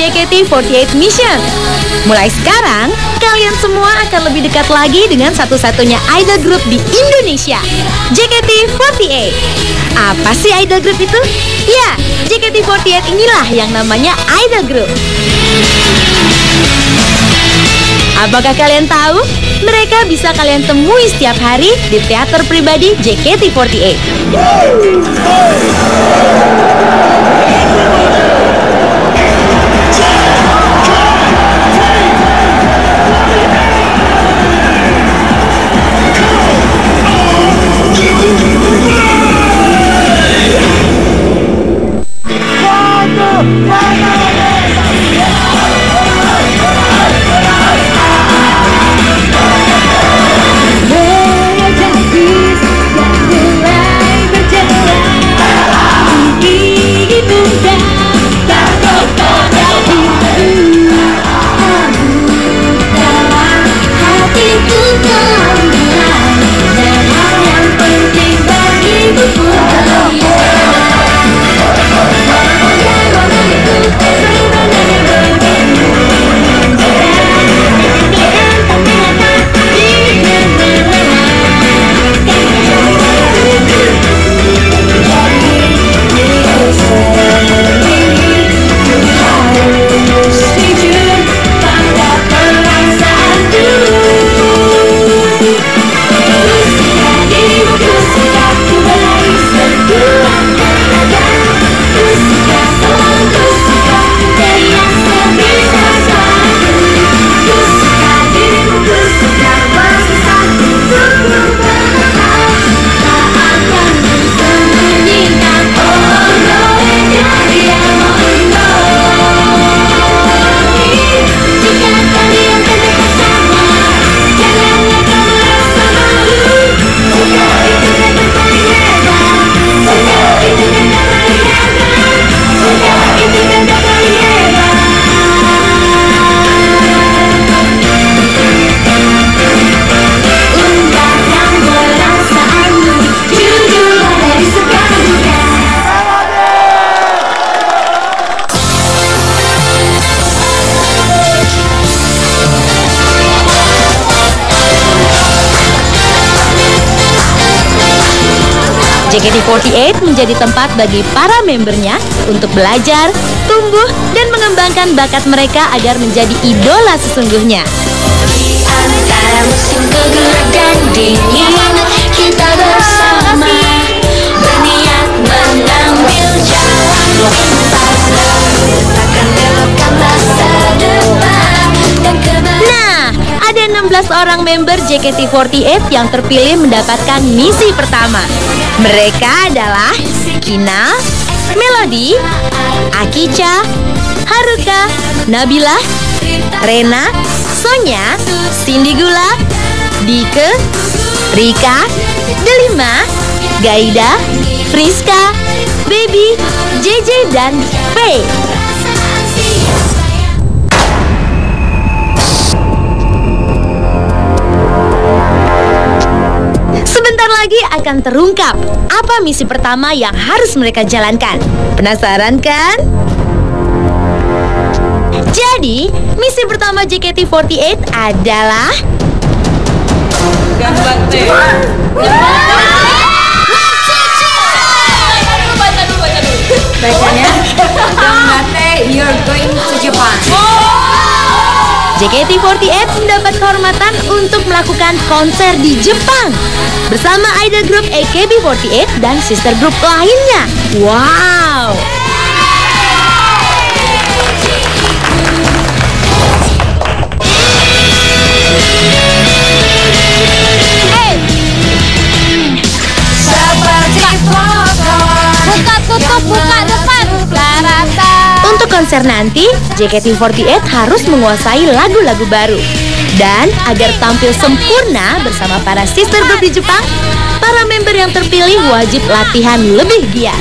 JKT48 Mission. Mulai sekarang, kalian semua akan lebih dekat lagi dengan satu-satunya idol group di Indonesia, JKT48. Apa sih idol group itu? Ya, JKT48 inilah yang namanya idol group. Apakah kalian tahu? Mereka bisa kalian temui setiap hari di teater pribadi JKT48. JKT48 menjadi tempat bagi para membernya untuk belajar, tumbuh, dan mengembangkan bakat mereka agar menjadi idola sesungguhnya. Di antara musim gelap dan dingin, kita bersama berniat mengambil jalan pintas, takkan belokkan masa depan dan kembali. Nah, ada 16 orang member JKT48 yang terpilih mendapatkan misi pertama. Mereka adalah Kina, Melody, Akicha, Haruka, Nabila, Rena, Sonya, Cindy Gula, Dike, Rika, Delima, Gaida, Friska, Baby, JJ, dan Faye. Sebentar lagi akan terungkap apa misi pertama yang harus mereka jalankan. Penasaran kan? Jadi, misi pertama JKT48 adalah Gambate. Bacanya Gambate, you're going to Japan. JKT48 mendapat kehormatan untuk melakukan konser di Jepang bersama idol group AKB48 dan sister group lainnya. Wow! Buka depan. Untuk konser nanti, JKT48 harus menguasai lagu-lagu baru. Dan agar tampil sempurna bersama para sister group di Jepang, para member yang terpilih wajib latihan lebih giat.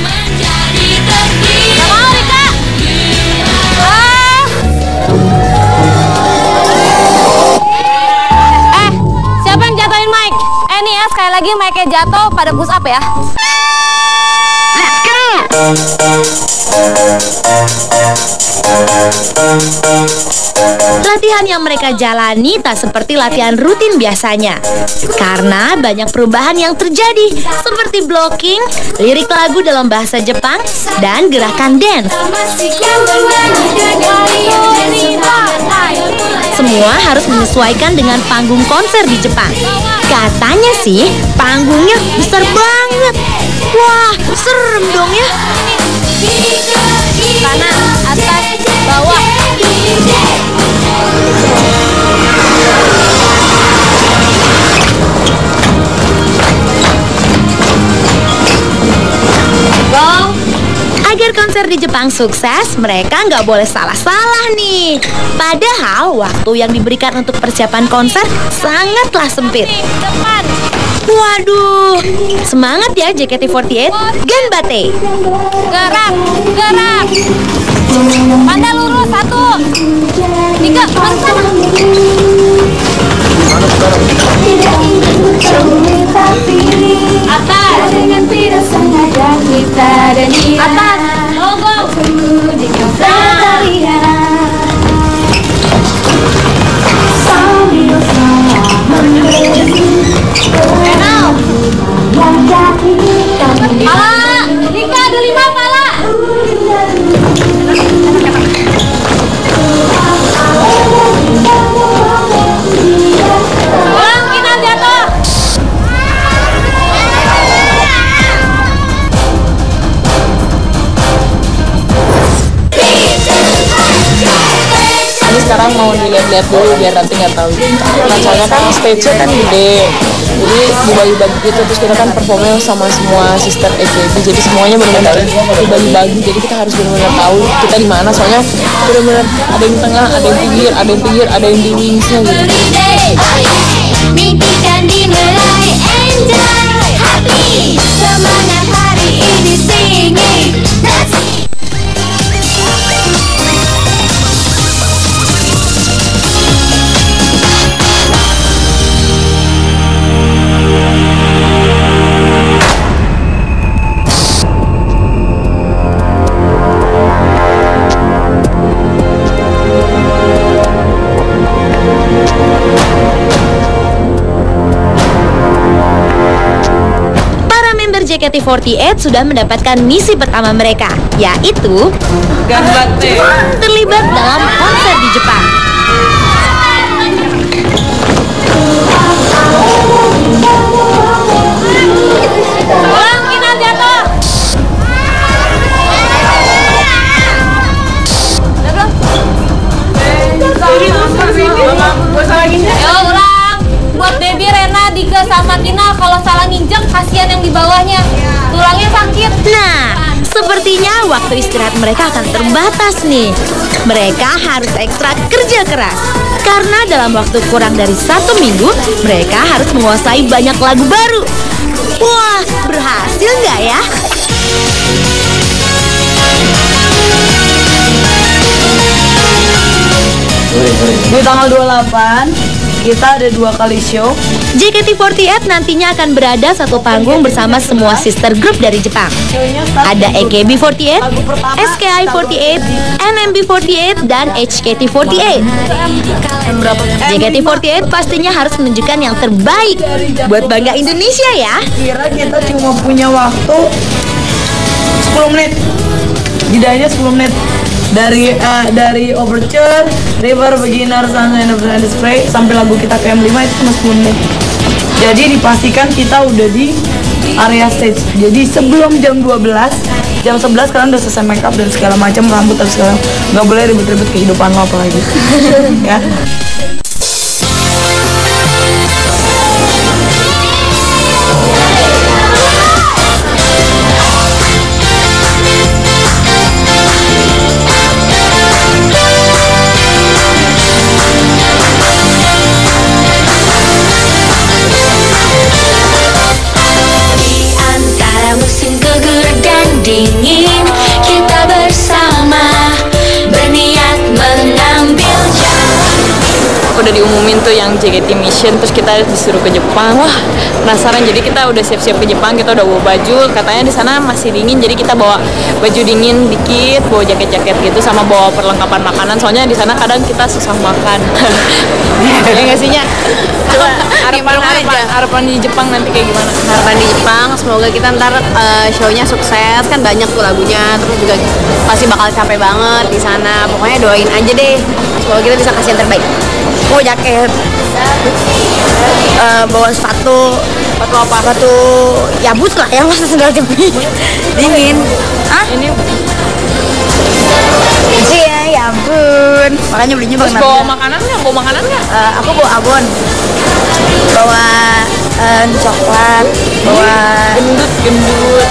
Siapa yang jatuhin mic? Nih ya, sekali lagi mic-nya jatuh, pada push up ya. Let's go! Latihan yang mereka jalani tak seperti latihan rutin biasanya, karena banyak perubahan yang terjadi, seperti blocking, lirik lagu dalam bahasa Jepang, dan gerakan dance. Semua harus menyesuaikan dengan panggung konser di Jepang. Katanya sih, panggungnya besar banget. Wah, serem dong ya. Kanan, atas, bawah. Agar konser di Jepang sukses, mereka nggak boleh salah-salah nih. Padahal waktu yang diberikan untuk persiapan konser sangatlah sempit. Waduh, semangat ya JKT48, Ganbate. Gerak, gerak. Pandai lurus, 1, 3, atas, atas, logo. Pala, Rika ada 5 pala. Ulang, Kinan jatuh. Ini sekarang mau dilihat-lihat dulu biar nanti nggak tahu. Nah, soalnya kan stage-nya kan gede, jadi dibagi-bagi gitu. Terus kita kan performnya sama semua sister AKB, jadi semuanya benar-benar dibagi-bagi. Jadi kita harus benar-benar tahu kita di mana. Soalnya benar-benar ada yang di tengah, ada yang pinggir, ada yang pinggir, ada yang di wingsnya gitu. Mimpikan dimulai, enjoy, happy, semangat hari ini singing, dancing. JKT48 sudah mendapatkan misi pertama mereka, yaitu terlibat dalam konser di Jepang. Ulang, Kinan jatuh. Yo, ulang. Buat Baby, Rena, Diga, sama Tina, kalau salah nginjek kasihan yang di bawahnya, tulangnya sakit. Nah, sepertinya waktu istirahat mereka akan terbatas nih. Mereka harus ekstra kerja keras, karena dalam waktu kurang dari 1 minggu mereka harus menguasai banyak lagu baru. Wah, berhasil nggak ya? Di tanggal 28 kita ada 2 kali show. JKT48 nantinya akan berada satu panggung bersama semua sister group dari Jepang. Ada AKB48, SKI48, NMB48, dan HKT48. JKT48 pastinya harus menunjukkan yang terbaik buat bangga Indonesia ya. Kira kita cuma punya waktu 10 menit. Jedanya 10 menit. Dari Overture, River, Beginner, Sunshine, and Spray sampai lagu kita ke M5 itu cuma 10 menit. Jadi dipastikan kita udah di area stage. Jadi sebelum jam 12, jam 11 kalian udah selesai make up dan segala macam, rambut dan segala. Nggak boleh ribet-ribet kehidupan lo apalagi. Ya. Dingin, kita bersama berniat mengambil jalan. JKT Mission, terus kita disuruh ke Jepang. Wah, penasaran, jadi kita udah siap-siap ke Jepang, kita udah bawa baju, katanya di sana masih dingin, jadi kita bawa baju dingin dikit, bawa jaket-jaket gitu, sama bawa perlengkapan makanan, soalnya di sana kadang kita susah makan. Ya nggak sih, Nya? Coba harapan di Jepang nanti kayak gimana? Harapan di Jepang, semoga kita ntar show-nya sukses, kan banyak tuh lagunya, terus juga pasti bakal capek banget di sana. Pokoknya doain aja deh, semoga kita bisa kasih yang terbaik. Mau jaket, bawa sepatu apa? Sepatu Yabus lah, yang masih sendal jepit dingin. Ini Iya, ya ampun. Makanya belinya Bang terus bawa makanan nggak? aku bawa abon, bawa coklat, bawa Gendut.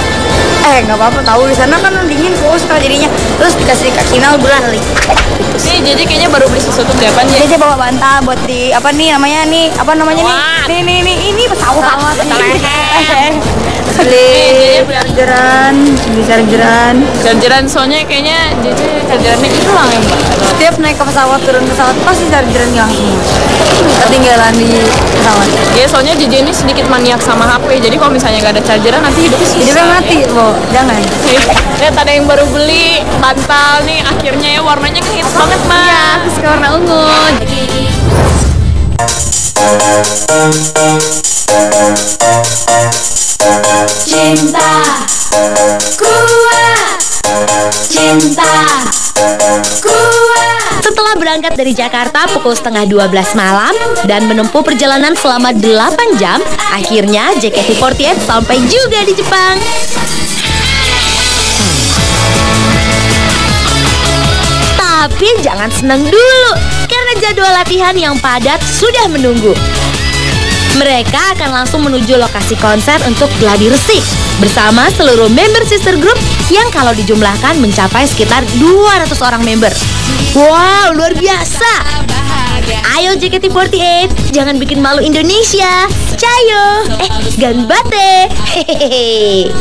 nggak apa-apa, tahu di sana kan dingin kos kalau jadinya. Terus dikasih Kak Kinal bulan nih. Nih, jadi kayaknya baru beli sesuatu beli apaan ya? Dia bawa bantal buat di apa namanya nih ini pesawat. Beli Chargeran, soalnya kayaknya jadi chargerannya hilang ya, Mbak. setiap naik ke pesawat, turun pesawat pasti chargeran hilang semua, ketinggalan di pesawat. Ya, soalnya JJ ini sedikit maniak sama HP, jadi kalau misalnya nggak ada chargeran nanti hidupnya susah. Hidupnya mati, Bo. Jangan. Lihat, ada yang baru beli bantal nih, akhirnya ya warnanya hits banget, Mbak. Iya, terus ke warna ungu. Cinta kuat, cinta kuat. Setelah berangkat dari Jakarta pukul setengah 12 malam dan menempuh perjalanan selama 8 jam, akhirnya JKT48 sampai juga di Jepang. Tapi jangan senang dulu, karena jadwal latihan yang padat sudah menunggu. Mereka akan langsung menuju lokasi konser untuk Gladi Resik bersama seluruh member sister group yang kalau dijumlahkan mencapai sekitar 200 orang member. Wow, luar biasa! Ayo JKT48, jangan bikin malu Indonesia. Cayo, ganbate. Hehehe.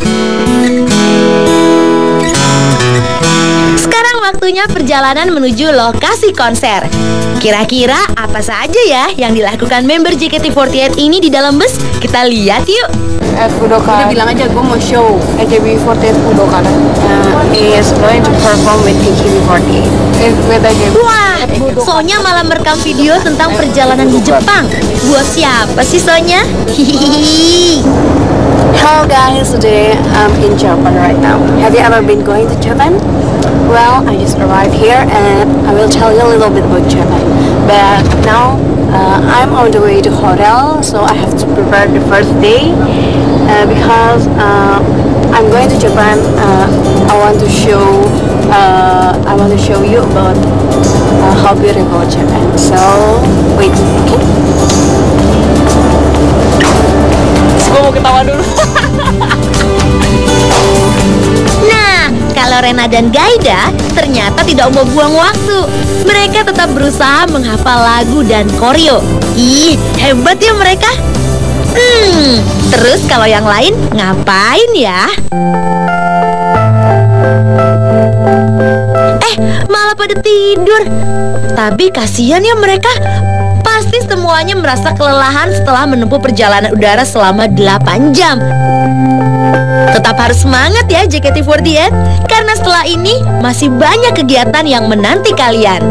Sekarang waktunya perjalanan menuju lokasi konser. Kira-kira apa saja ya yang dilakukan member JKT48 ini di dalam bus? Kita lihat yuk. Budokan. Udah bilang aja gue mau show. AKB48 Budokan. Is going to perform with AKB48. Wah, Sonya malah merekam video tentang perjalanan di Jepang. Buat siapa sih Sonya? Hihihi. Hello guys, today I'm in Japan right now. Have you ever been going to Japan? Well, I just arrived here and I will tell you a little bit about Japan. But now I'm on the way to hotel, so I have to prepare the first day because I'm going to Japan. I want to show you about how beautiful Japan. So wait, okay? Gue mau ketawa dulu. Nah, kalau Rena dan Gaida ternyata tidak mau buang waktu. Mereka tetap berusaha menghafal lagu dan koreo. Ih, hebat ya mereka. Terus kalau yang lain ngapain ya? Malah pada tidur. Tapi kasihan ya mereka. Pasti semuanya merasa kelelahan setelah menempuh perjalanan udara selama 8 jam. Tetap harus semangat ya JKT48, karena setelah ini masih banyak kegiatan yang menanti kalian.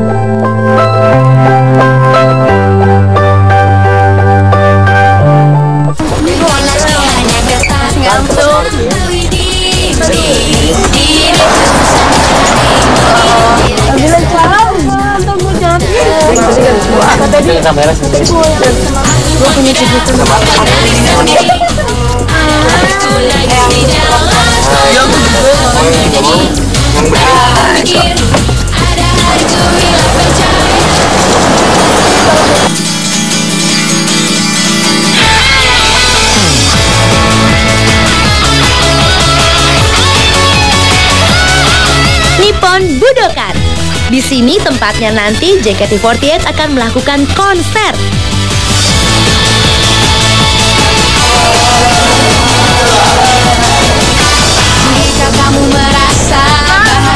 Nippon Budokan. Di sini tempatnya nanti JKT48 akan melakukan konser.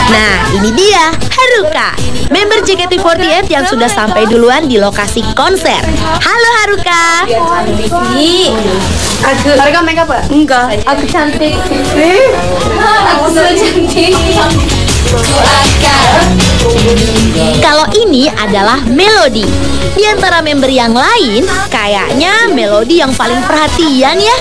Nah, ini dia Haruka, member JKT48 JKT48 yang sudah sampai duluan di lokasi konser. Halo Haruka. Haruka make up gak? Enggak. Aku cantik. Aku so cantik. Kalau ini adalah Melody. Di antara member yang lain, kayaknya Melody yang paling perhatian ya.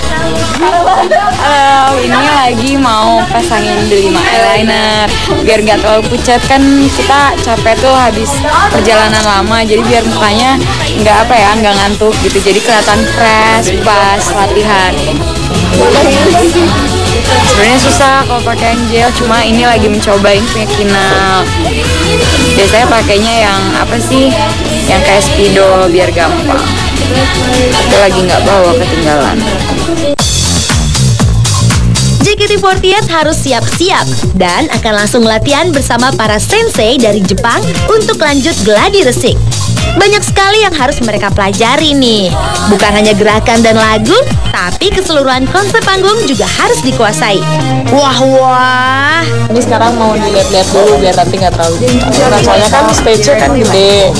Ini lagi mau pasangin The 5 eyeliner biar nggak terlalu pucat, kan kita capek tuh habis perjalanan lama, jadi biar mukanya nggak ngantuk gitu, jadi kelihatan fresh pas latihan. Sebenarnya susah kalau pakai gel, cuma ini lagi mencobain punya Kinal. Biasanya pakainya yang yang kayak Speedo biar gampang. Tapi lagi nggak bawa, ketinggalan. JKT48 harus siap-siap dan akan langsung latihan bersama para sensei dari Jepang untuk lanjut gladi resik. Banyak sekali yang harus mereka pelajari nih. Bukan hanya gerakan dan lagu, tapi keseluruhan konsep panggung juga harus dikuasai. Wah. Ini sekarang mau dilihat-lihat dulu biar nanti nggak terlalu ketat. Nah, soalnya kan stage-nya kan gede,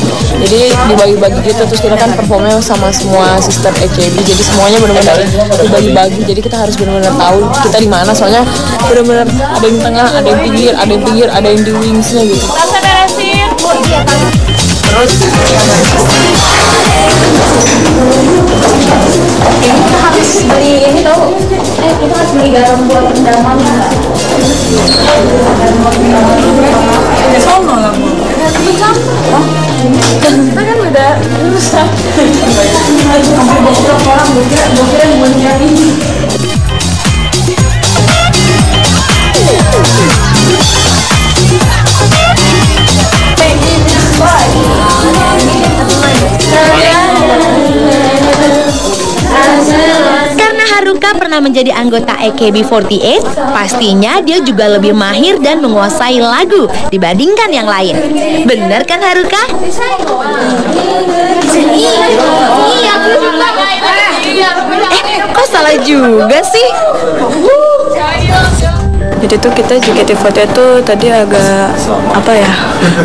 jadi dibagi-bagi gitu. Terus kita kan performnya sama semua sister AKB, jadi semuanya benar-benar dibagi-bagi. Jadi kita harus benar-benar tahu kita di mana. Soalnya benar-benar ada yang tengah, ada yang pinggir, ada yang pinggir, ada yang di wingsnya gitu. Terus Kita harus beli ini tau. Kita harus beli garam buat rendaman. Sono lah Bu. Kita kan udah rusak. Sampai beberapa orang gue kira mau nyari. Karena Haruka pernah menjadi anggota AKB48, pastinya dia juga lebih mahir dan menguasai lagu dibandingkan yang lain. Bener kan Haruka? Kok salah juga sih? Jadi tuh kita JKT48 tuh tadi agak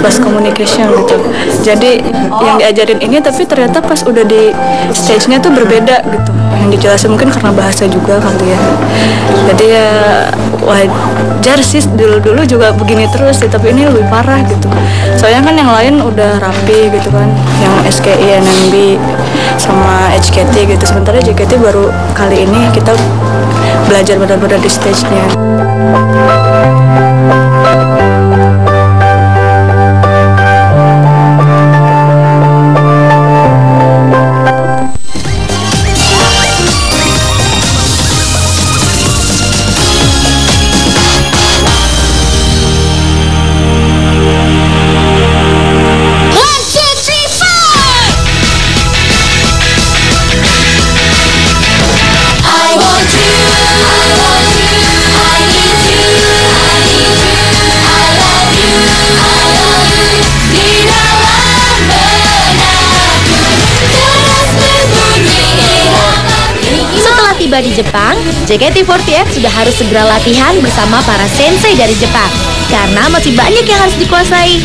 lost communication gitu. Jadi yang diajarin ini tapi ternyata pas udah di stage-nya tuh berbeda gitu. Yang dijelasin mungkin karena bahasa juga kali ya. Jadi ya wajar sih, dulu juga begini terus sih, tapi ini lebih parah gitu. Soalnya kan yang lain udah rapi gitu kan, yang SKI, NMB sama HKT gitu. Sementara JKT baru kali ini kita belajar benar-benar di stage-nya. Tiba di Jepang, JKT48 sudah harus segera latihan bersama para sensei dari Jepang karena masih banyak yang harus dikuasai.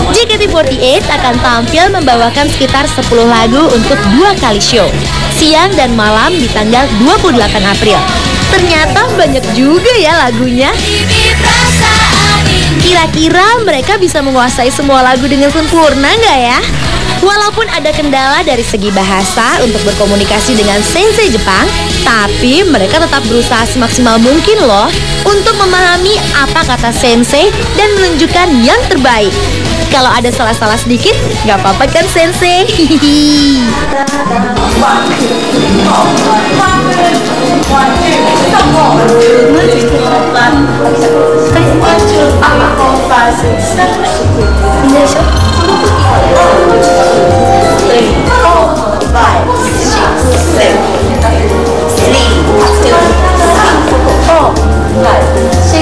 JKT48 akan tampil membawakan sekitar 10 lagu untuk 2 kali show, siang dan malam di tanggal 28 April. Ternyata banyak juga ya lagunya. Kira-kira mereka bisa menguasai semua lagu dengan sempurna nggak ya? Walaupun ada kendala dari segi bahasa untuk berkomunikasi dengan sensei Jepang, tapi mereka tetap berusaha semaksimal mungkin loh untuk memahami apa kata sensei dan menunjukkan yang terbaik. Kalau ada salah-salah sedikit, nggak apa-apa kan sensei? Sleep.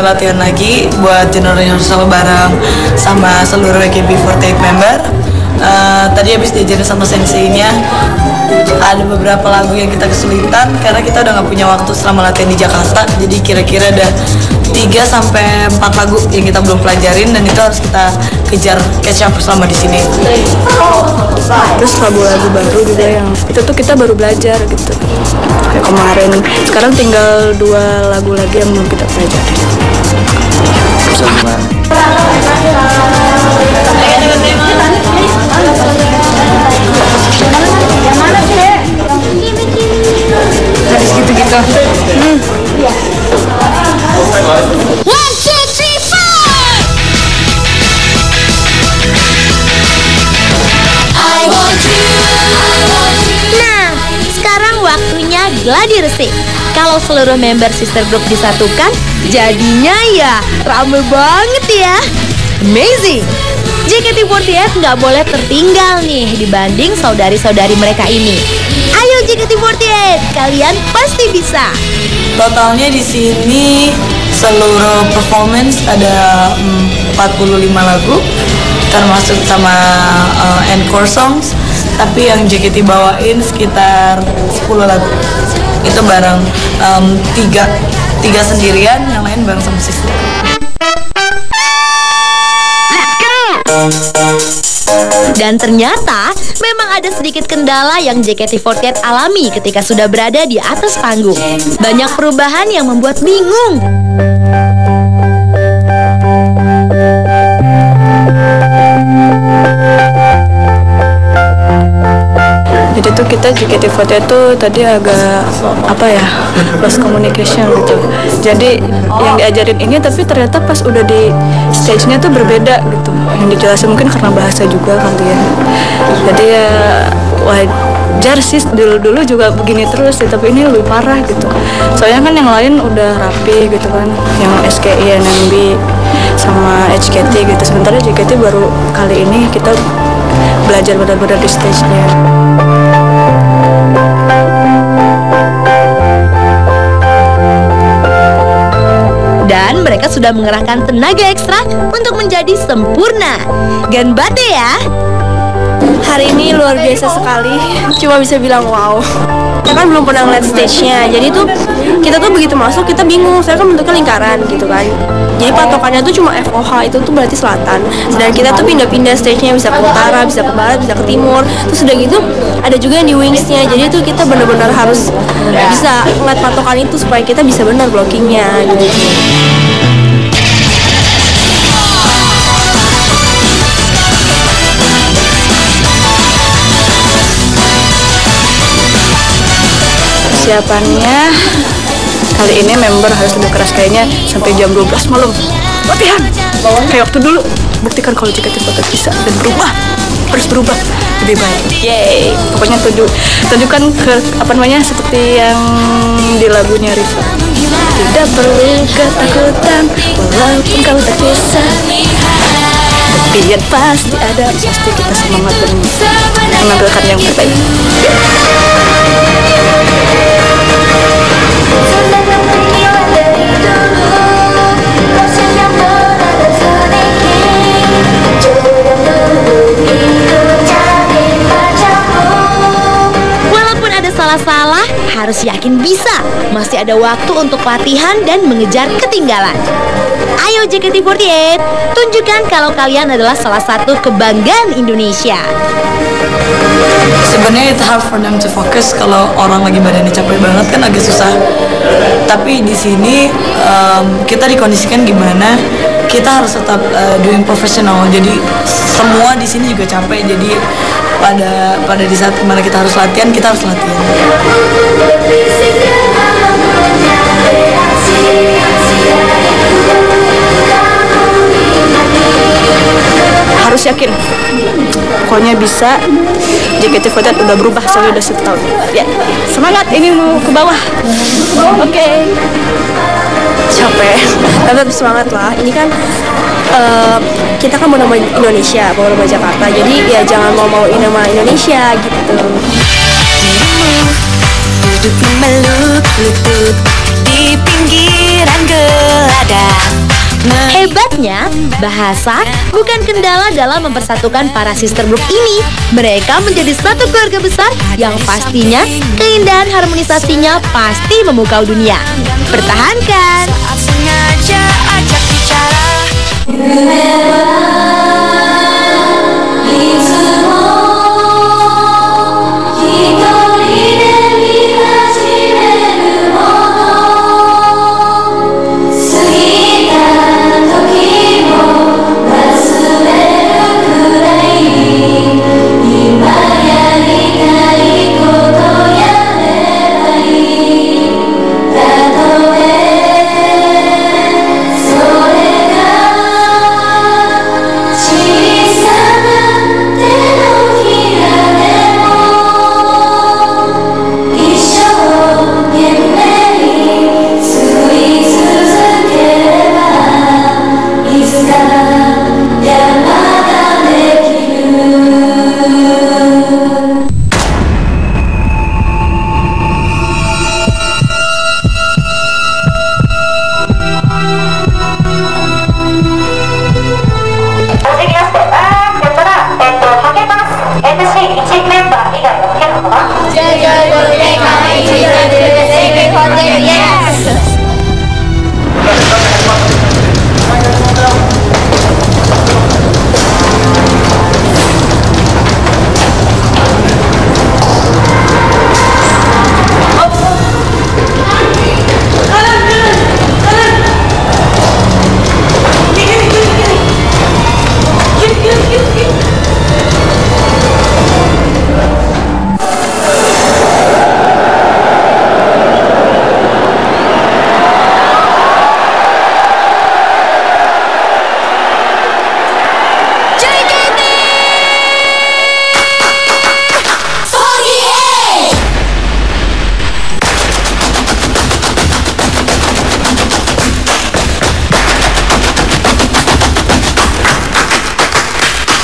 mulai latihan lagi buat general rehearsal bareng sama seluruh AKB48 member. Tadi habis diajarin sama senseinya, ada beberapa lagu yang kita kesulitan karena kita udah nggak punya waktu selama latihan di Jakarta. Jadi kira-kira ada 3-4 lagu yang kita belum pelajarin dan itu harus kita kejar catch up selama di sini. Terus lagu-lagu baru juga yang itu tuh kita baru belajar gitu. Kayak kemarin, sekarang tinggal 2 lagu lagi yang belum kita pelajari. Gitu-gitu. 1, 2, 3, 4. Nah, sekarang waktunya gladi resik. Kalau seluruh member sister group disatukan, jadinya ya rame banget ya. Amazing. JKT48 nggak boleh tertinggal nih dibanding saudari-saudari mereka ini. Ayo JKT48, kalian pasti bisa. Totalnya di sini seluruh performance ada 45 lagu, termasuk sama encore songs. Tapi yang JKT bawain sekitar 10 lagu. Itu bareng 3 sendirian, yang lain bareng sama sister. Dan ternyata memang ada sedikit kendala yang JKT48 alami ketika sudah berada di atas panggung. Banyak perubahan yang membuat bingung. Jadi tuh kita JKT48 tuh tadi agak lost communication gitu. Jadi yang diajarin ini tapi ternyata pas udah di stage-nya tuh berbeda gitu. Yang dijelasin mungkin karena bahasa juga kali ya. Jadi ya wajar sih, dulu juga begini terus sih, tapi ini lebih parah gitu. Soalnya kan yang lain udah rapi gitu kan, yang SKI, NMB sama HKT gitu. Sementara JKT baru kali ini kita belajar benar-benar di stage-nya. Dan mereka sudah mengerahkan tenaga ekstra untuk menjadi sempurna. Ganbate ya. Hari ini luar biasa sekali, cuma bisa bilang wow. Kita kan belum pernah ngeliat stage-nya, jadi tuh kita tuh begitu masuk kita bingung, saya kan bentuknya lingkaran gitu kan. Jadi patokannya tuh cuma FOH, itu tuh berarti selatan. Sedangkan kita tuh pindah-pindah stage-nya, bisa ke utara, bisa ke barat, bisa ke timur. Terus udah gitu ada juga yang di wings-nya, jadi tuh kita benar-benar harus bisa ngeliat patokan itu supaya kita bisa benar blockingnya gitu. Persiapannya kali ini member harus lebih keras kayaknya sampai jam 12 malam latihan kayak waktu dulu. Buktikan kalau JKT48 bisa dan harus berubah lebih baik. Yeay, pokoknya tunjukkan ke seperti yang di lagunya Riva. Tidak perlu ketakutan walaupun kau tak bisa, biar pasti ada, pasti kita semangat dan menampilkan yang terbaik. Walaupun ada salah-salah, harus yakin bisa. Masih ada waktu untuk latihan dan mengejar ketinggalan. Ayo JKT48, tunjukkan kalau kalian adalah salah satu kebanggaan Indonesia. Sebenarnya itu hard for them to focus kalau orang lagi badannya capek banget kan agak susah. Tapi di sini kita dikondisikan gimana kita harus tetap doing professional. Jadi semua di sini juga capek. Jadi pada di saat mana kita harus latihan, kita harus latihan. Harus yakin, pokoknya bisa. JKT48 udah berubah soalnya udah 1 tahun. Ya, semangat, ini mau ke bawah. Oke. Capek, tapi tetap semangat lah. Ini kan kita kan mau nama Indonesia, mau nama Jakarta. Jadi ya jangan mau nama Indonesia gitu. Duduk meluk lutut di di pinggiran geladang. Hebatnya, bahasa bukan kendala dalam mempersatukan para sister group ini. Mereka menjadi satu keluarga besar yang pastinya keindahan harmonisasinya pasti memukau dunia. Pertahankan! Saat sengaja ajak bicara.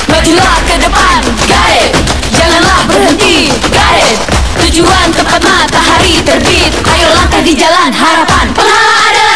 Majulah ke depan, got it. Janganlah berhenti, got it. Tujuan tepat matahari terbit. Ayo langkah di jalan harapan. Penghala ada